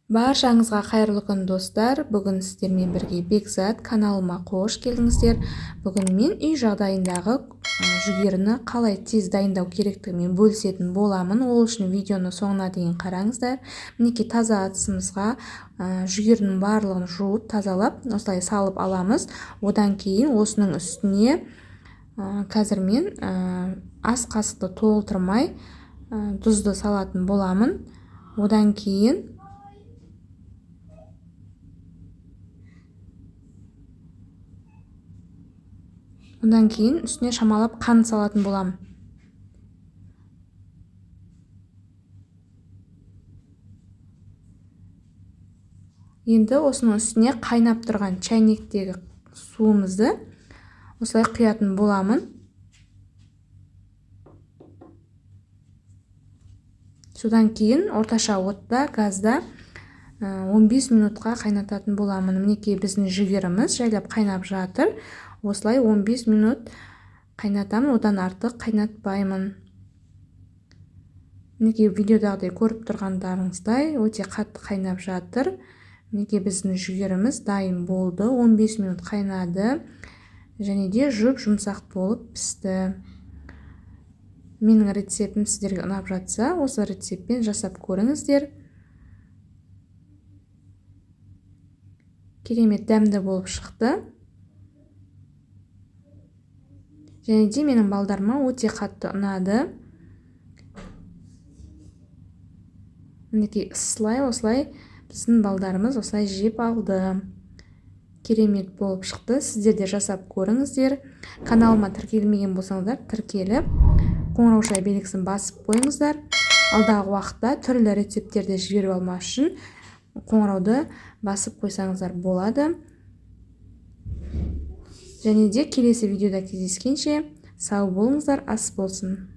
Баршаңызға қайырлы күн достар. Бүгін сіздермен бірге Бекзат каналыма қош келдіңіздер. Бүгін мен үй жағдайындағы жүгеріні қалай тез дайындау керектігімен бөлісетін боламын. Ол үшін видеоны соңына дейін қараңыздар. Мінекей таза ыдысымызға жүгерінің барлығын жуып тазалап осылай салып аламыз. Одан кейін осының үстіне қазір мен ас қасықты толтырмай тұзды салатын боламын. Одан кейін үстіне шамалап қант салатын боламын. Енді осының үстіне қайнап тұрған чайнектегі суымызды осылай құятын боламын. Содан кейін орташа отта газда 15 минутқа қайнататын боламын. Мінекей біздің жүгеріміз жайлап қайнап жатыр. Осылай 15 минут қайнатамын, одан артық қайнатпаймын. Мінекей видеодағыдай көріп тұрғандарыңыздай өте қатты қайнап жатыр. Мінекей біздің жүгеріміз дайын болды. 15 минут қайнады және де жұмсақ болып пісті. Менің рецептім сіздерге ұнап жатса, осы рецептпен жасап көріңіздер. Керемет дәмді болып шықты. Және де менің балдарыма өте қатты ұнады. Мінекей осылай біздің балдарымыз осылай жеп алды. Керемет болып шықты. Сіздер де жасап көріңіздер. Каналыма тіркелмеген болсаңыздар, тіркеліп, қоңырау белгісін басып қойыңыздар. Алдағы уақытта түрлі рецепттерді жіберіп алмас үшін қоңырауды басып қойсаңыздар болады. Және де келесі видеода кездескенше сау болыңыздар, ас болсын.